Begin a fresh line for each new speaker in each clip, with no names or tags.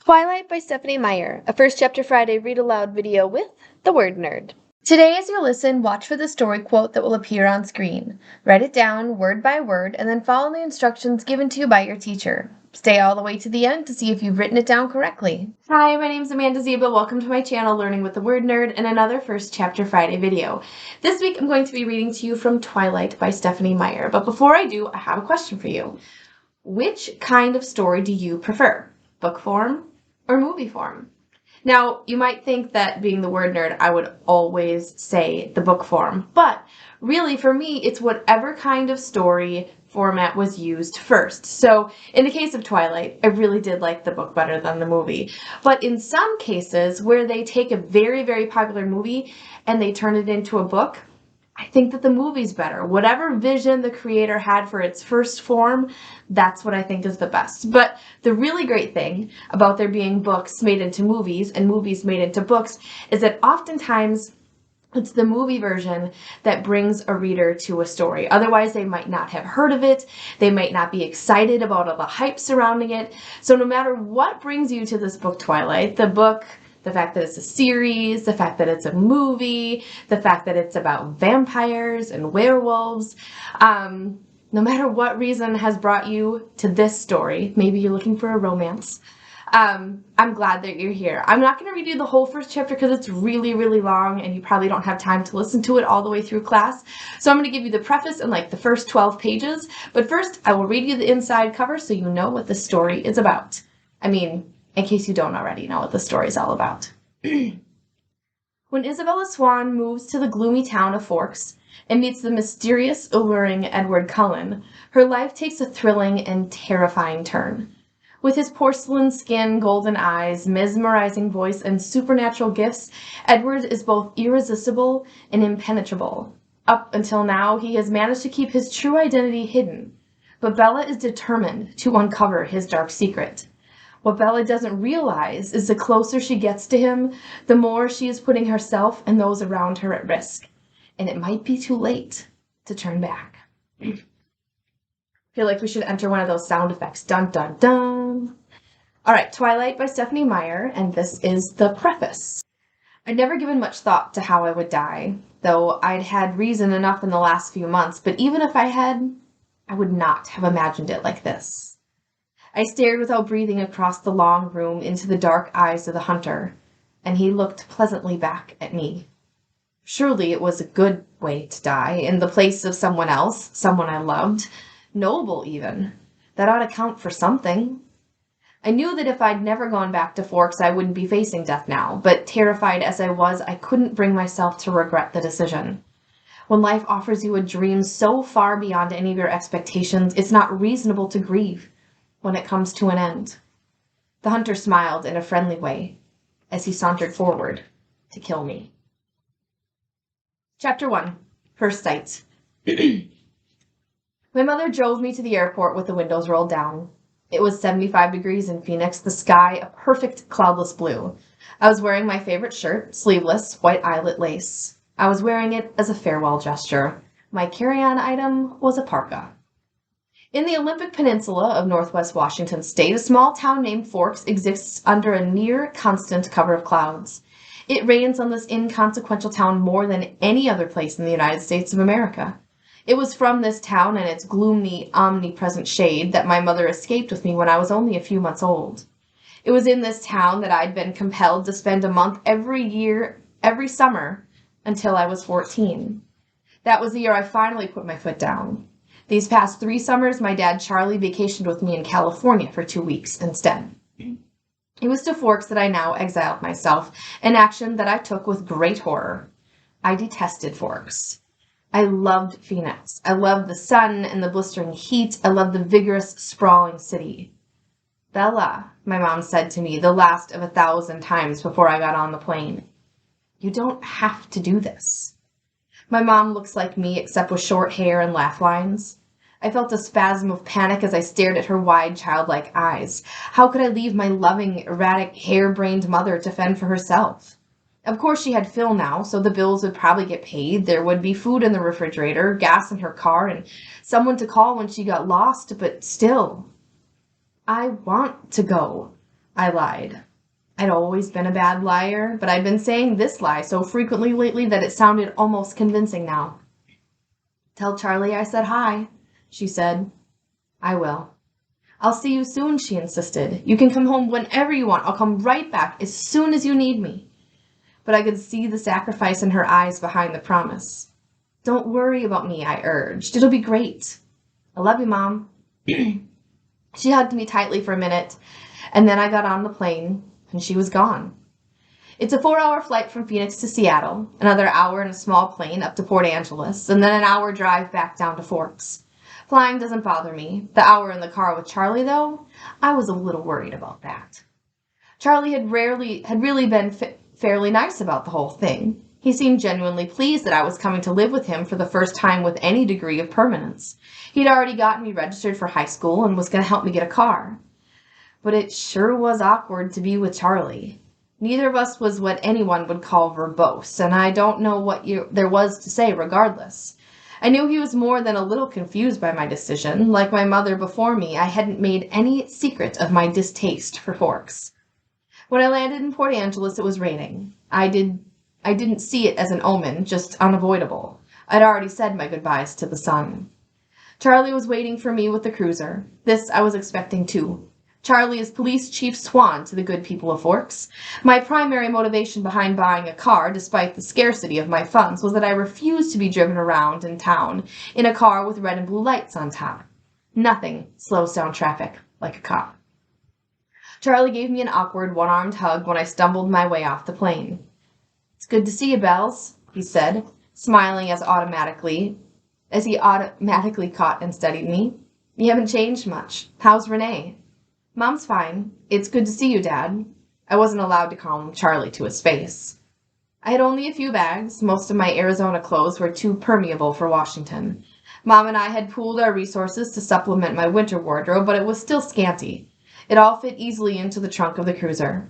Twilight by Stephanie Meyer, a First Chapter Friday read aloud video with the Word Nerd. Today, as you listen, watch for the story quote that will appear on screen. Write it down word by word and then follow the instructions given to you by your teacher. Stay all the way to the end to see if you've written it down correctly. Hi, my name's Amanda Zieba. Welcome to my channel, Learning with the Word Nerd, and another First Chapter Friday video. This week, I'm going to be reading to you from Twilight by Stephanie Meyer. But before I do, I have a question for you. Which kind of story do you prefer? Book form or movie form? Now, you might think that being the word nerd, I would always say the book form, but really for me, it's whatever kind of story format was used first. So in the case of Twilight, I really did like the book better than the movie. But in some cases where they take a very, very popular movie and they turn it into a book, I think that the movie's better. Whatever vision the creator had for its first form, that's what I think is the best. But the really great thing about there being books made into movies and movies made into books is that oftentimes it's the movie version that brings a reader to a story. Otherwise, they might not have heard of it. They might not be excited about all the hype surrounding it. So no matter what brings you to this book, Twilight, the book, the fact that it's a series, the fact that it's a movie, the fact that it's about vampires and werewolves, no matter what reason has brought you to this story, maybe you're looking for a romance, I'm glad that you're here. I'm not going to read you the whole first chapter because it's really, really long and you probably don't have time to listen to it all the way through class. So I'm going to give you the preface and like the first 12 pages. But first, I will read you the inside cover so you know what the story is about. I mean, in case you don't already know what the story's all about. When Isabella Swan moves to the gloomy town of Forks and meets the mysterious, alluring Edward Cullen, her life takes a thrilling and terrifying turn. With his porcelain skin, golden eyes, mesmerizing voice, and supernatural gifts, Edward is both irresistible and impenetrable. Up until now, he has managed to keep his true identity hidden, but Bella is determined to uncover his dark secret. What Bella doesn't realize is the closer she gets to him, the more she is putting herself and those around her at risk. And it might be too late to turn back. I feel like we should enter one of those sound effects. Dun, dun, dun. All right, Twilight by Stephanie Meyer, and this is the preface. I'd never given much thought to how I would die, though I'd had reason enough in the last few months, but even if I had, I would not have imagined it like this. I stared without breathing across the long room into the dark eyes of the hunter, and he looked pleasantly back at me. Surely it was a good way to die, in the place of someone else, someone I loved, noble even. That ought to count for something. I knew that if I'd never gone back to Forks, I wouldn't be facing death now, but terrified as I was, I couldn't bring myself to regret the decision. When life offers you a dream so far beyond any of your expectations, it's not reasonable to grieve when it comes to an end. The hunter smiled in a friendly way as he sauntered forward to kill me. Chapter 1. First Sight. My mother drove me to the airport with the windows rolled down. It was 75 degrees in Phoenix, the sky a perfect cloudless blue. I was wearing my favorite shirt, sleeveless, white eyelet lace. I was wearing it as a farewell gesture. My carry-on item was a parka. In the Olympic Peninsula of northwest Washington state, a small town named Forks exists under a near constant cover of clouds. It rains on this inconsequential town more than any other place in the United States of America. It was from this town and its gloomy, omnipresent shade that my mother escaped with me when I was only a few months old. It was in this town that I'd been compelled to spend a month every summer, until I was 14. That was the year I finally put my foot down. These past 3 summers, my dad Charlie vacationed with me in California for 2 weeks instead. It was to Forks that I now exiled myself, an action that I took with great horror. I detested Forks. I loved Phoenix. I loved the sun and the blistering heat. I loved the vigorous, sprawling city. Bella, my mom said to me the last of 1,000 times before I got on the plane, you don't have to do this. My mom looks like me, except with short hair and laugh lines. I felt a spasm of panic as I stared at her wide, childlike eyes. How could I leave my loving, erratic, harebrained mother to fend for herself? Of course, she had Phil now, so the bills would probably get paid. There would be food in the refrigerator, gas in her car, and someone to call when she got lost, but still, I want to go. I lied. I'd always been a bad liar, but I'd been saying this lie so frequently lately that it sounded almost convincing now. "Tell Charlie I said hi," she said. "I will." "I'll see you soon," she insisted. "You can come home whenever you want. I'll come right back as soon as you need me." But I could see the sacrifice in her eyes behind the promise. "Don't worry about me," I urged. "It'll be great." "I love you, Mom." She hugged me tightly for a minute, and then I got on the plane, and she was gone. It's a 4-hour flight from Phoenix to Seattle, another hour in a small plane up to Port Angeles, and then an hour drive back down to Forks. Flying doesn't bother me. The hour in the car with Charlie, though, I was a little worried about that. Charlie had really been fairly nice about the whole thing. He seemed genuinely pleased that I was coming to live with him for the first time with any degree of permanence. He'd already gotten me registered for high school and was going to help me get a car. But it sure was awkward to be with Charlie. Neither of us was what anyone would call verbose, and I don't know what there was to say regardless. I knew he was more than a little confused by my decision. Like my mother before me, I hadn't made any secret of my distaste for Forks. When I landed in Port Angeles, it was raining. I didn't see it as an omen, just unavoidable. I'd already said my goodbyes to the sun. Charlie was waiting for me with the cruiser. This I was expecting too. Charlie is Police Chief Swan to the good people of Forks. My primary motivation behind buying a car, despite the scarcity of my funds, was that I refused to be driven around in town in a car with red and blue lights on top. Nothing slows down traffic like a cop. Charlie gave me an awkward one-armed hug when I stumbled my way off the plane. "It's good to see you, Bells," he said, smiling as he automatically caught and studied me. "You haven't changed much. How's Renee?" "Mom's fine. It's good to see you, Dad." I wasn't allowed to call him Charlie to his face. I had only a few bags. Most of my Arizona clothes were too permeable for Washington. Mom and I had pooled our resources to supplement my winter wardrobe, but it was still scanty. It all fit easily into the trunk of the cruiser.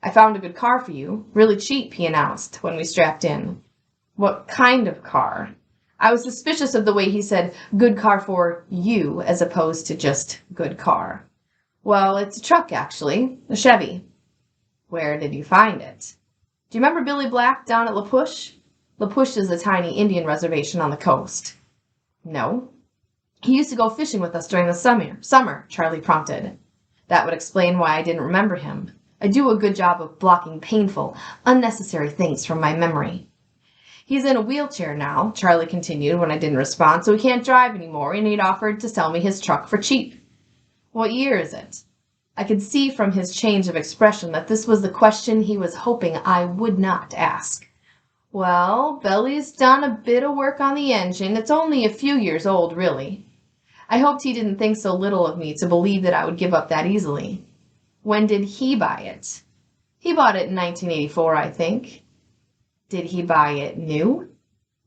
"I found a good car for you. Really cheap," he announced when we strapped in. What kind of car? I was suspicious of the way he said good car for you as opposed to just good car. "Well, it's a truck, actually. A Chevy." "Where did you find it?" "Do you remember Billy Black down at La Push?" La Push is a tiny Indian reservation on the coast. "No." "He used to go fishing with us during the summer, Charlie prompted. That would explain why I didn't remember him. I do a good job of blocking painful, unnecessary things from my memory. "He's in a wheelchair now," Charlie continued when I didn't respond, "so he can't drive anymore, and he'd offered to sell me his truck for cheap." "What year is it?" I could see from his change of expression that this was the question he was hoping I would not ask. "Well, Belly's done a bit of work on the engine. It's only a few years old, really." I hoped he didn't think so little of me to believe that I would give up that easily. "When did he buy it?" "He bought it in 1984, I think." "Did he buy it new?"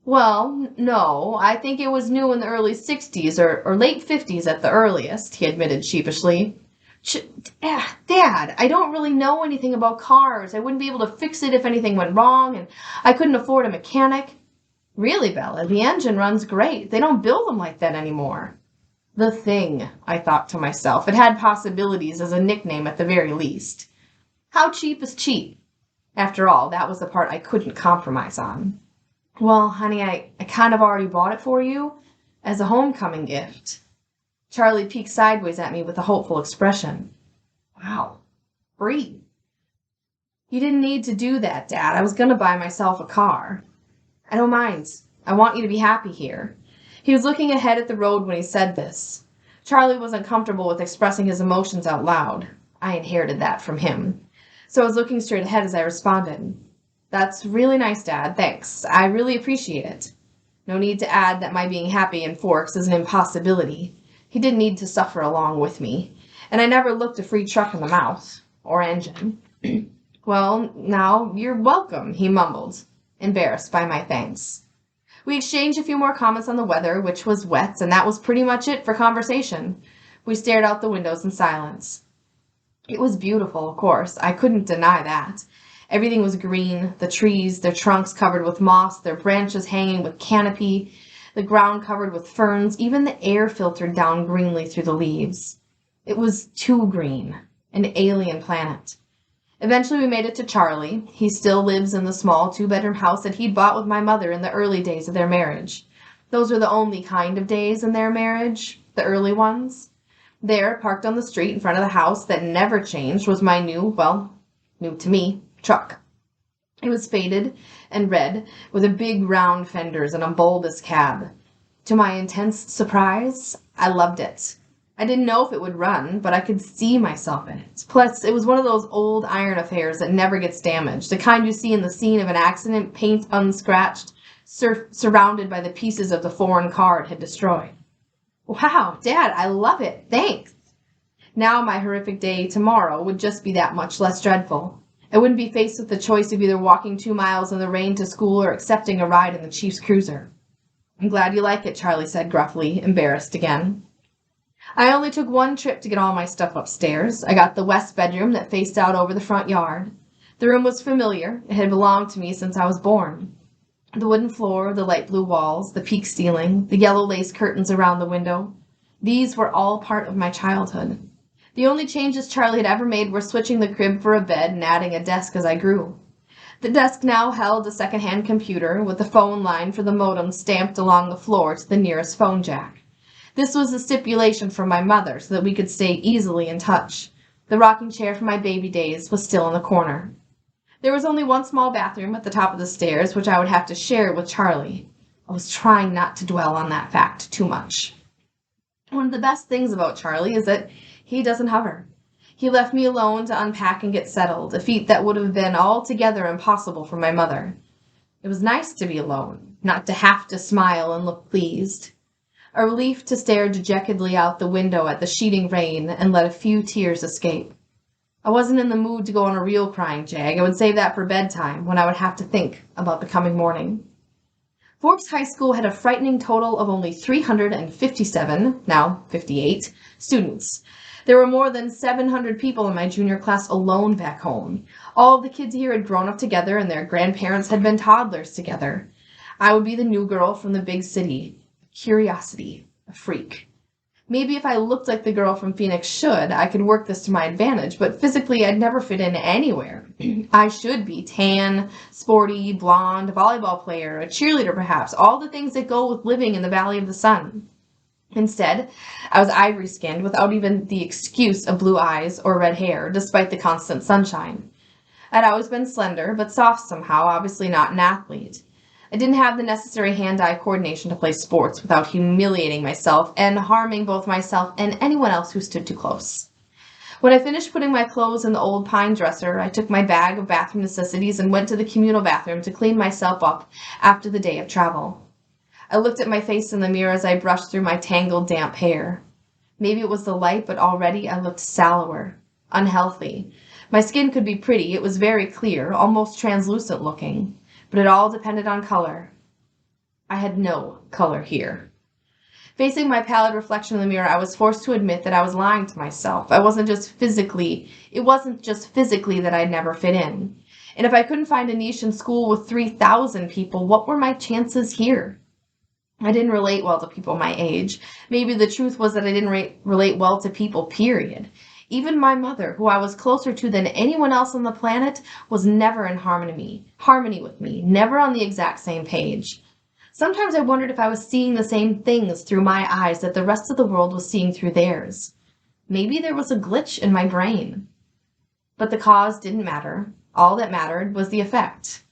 "Well, no. I think it was new in the early 60s or late 50s at the earliest," he admitted sheepishly. Dad, I don't really know anything about cars. I wouldn't be able to fix it if anything went wrong, and I couldn't afford a mechanic." "Really, Bella, the engine runs great. They don't build them like that anymore." The Thing, I thought to myself. It had possibilities as a nickname at the very least. How cheap is cheap? After all, that was the part I couldn't compromise on. "Well, honey, I kind of already bought it for you as a homecoming gift." Charlie peeked sideways at me with a hopeful expression. "Wow, free." "You didn't need to do that, Dad. I was going to buy myself a car." "I don't mind. I want you to be happy here." He was looking ahead at the road when he said this. Charlie wasn't comfortable with expressing his emotions out loud. I inherited that from him. So I was looking straight ahead as I responded. "That's really nice, Dad. Thanks. I really appreciate it." No need to add that my being happy in Forks is an impossibility. He didn't need to suffer along with me, and I never looked a free truck in the mouth, or engine. "Well, now, you're welcome," he mumbled, embarrassed by my thanks. We exchanged a few more comments on the weather, which was wet, and that was pretty much it for conversation. We stared out the windows in silence. It was beautiful, of course. I couldn't deny that. Everything was green, the trees, their trunks covered with moss, their branches hanging with canopy, the ground covered with ferns, even the air filtered down greenly through the leaves. It was too green. an alien planet. Eventually we made it to Charlie. He still lives in the small 2-bedroom house that he'd bought with my mother in the early days of their marriage. Those were the only kind of days in their marriage, the early ones. There, parked on the street in front of the house that never changed, was my new to me, truck. It was faded and red, with a big round fenders and a bulbous cab. To my intense surprise, I loved it. I didn't know if it would run, but I could see myself in it. Plus, it was one of those old iron affairs that never gets damaged, the kind you see in the scene of an accident, paint unscratched, surrounded by the pieces of the foreign car it had destroyed. Wow, Dad, I love it. Thanks. Now my horrific day tomorrow would just be that much less dreadful. I wouldn't be faced with the choice of either walking 2 miles in the rain to school or accepting a ride in the Chief's cruiser. I'm glad you like it, Charlie said gruffly, embarrassed again. I only took one trip to get all my stuff upstairs. I got the west bedroom that faced out over the front yard. The room was familiar. It had belonged to me since I was born. The wooden floor, the light blue walls, the peaked ceiling, the yellow lace curtains around the window. These were all part of my childhood. The only changes Charlie had ever made were switching the crib for a bed and adding a desk as I grew. The desk now held a second-hand computer with the phone line for the modem stamped along the floor to the nearest phone jack. This was a stipulation from my mother so that we could stay easily in touch. The rocking chair from my baby days was still in the corner. There was only one small bathroom at the top of the stairs, which I would have to share with Charlie. I was trying not to dwell on that fact too much. One of the best things about Charlie is that he doesn't hover. He left me alone to unpack and get settled, a feat that would have been altogether impossible for my mother. It was nice to be alone, not to have to smile and look pleased. A relief to stare dejectedly out the window at the sheeting rain and let a few tears escape. I wasn't in the mood to go on a real crying jag. I would save that for bedtime, when I would have to think about the coming morning. Forbes High School had a frightening total of only 357, now 58, students. There were more than 700 people in my junior class alone back home. All of the kids here had grown up together and their grandparents had been toddlers together. I would be the new girl from the big city, a curiosity, a freak. Maybe if I looked like the girl from Phoenix should, I could work this to my advantage, but physically I'd never fit in anywhere. I should be tan, sporty, blonde, volleyball player, a cheerleader perhaps, all the things that go with living in the Valley of the Sun. Instead, I was ivory-skinned without even the excuse of blue eyes or red hair, despite the constant sunshine. I'd always been slender, but soft somehow, obviously not an athlete. I didn't have the necessary hand-eye coordination to play sports without humiliating myself and harming both myself and anyone else who stood too close. When I finished putting my clothes in the old pine dresser, I took my bag of bathroom necessities and went to the communal bathroom to clean myself up after the day of travel. I looked at my face in the mirror as I brushed through my tangled, damp hair. Maybe it was the light, but already I looked sallower, unhealthy. My skin could be pretty. It was very clear, almost translucent looking. But it all depended on color. I had no color here. Facing my pallid reflection in the mirror, I was forced to admit that I was lying to myself. It wasn't just physically that I'd never fit in. And if I couldn't find a niche in school with 3,000 people, what were my chances here? I didn't relate well to people my age. Maybe the truth was that I didn't relate well to people, period. Even my mother, who I was closer to than anyone else on the planet, was never in harmony with me, never on the exact same page. Sometimes I wondered if I was seeing the same things through my eyes that the rest of the world was seeing through theirs. Maybe there was a glitch in my brain. But the cause didn't matter. All that mattered was the effect.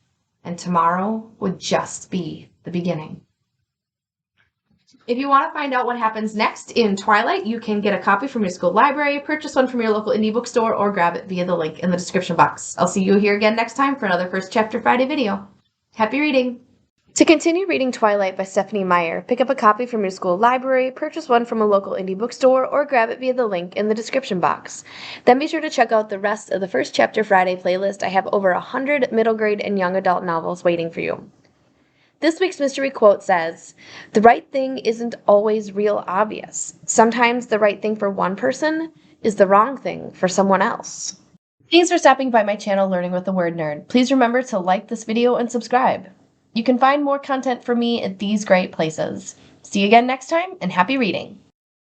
And tomorrow would just be the beginning. If you want to find out what happens next in Twilight, you can get a copy from your school library, purchase one from your local indie bookstore, or grab it via the link in the description box. I'll see you here again next time for another First Chapter Friday video. Happy reading! To continue reading Twilight by Stephanie Meyer, pick up a copy from your school library, purchase one from a local indie bookstore, or grab it via the link in the description box. Then be sure to check out the rest of the First Chapter Friday playlist. I have over 100 middle grade and young adult novels waiting for you. This week's mystery quote says, "The right thing isn't always real obvious. Sometimes the right thing for one person is the wrong thing for someone else." Thanks for stopping by my channel, Learning with the Word Nerd. Please remember to like this video and subscribe. You can find more content from me at these great places. See you again next time, and happy reading!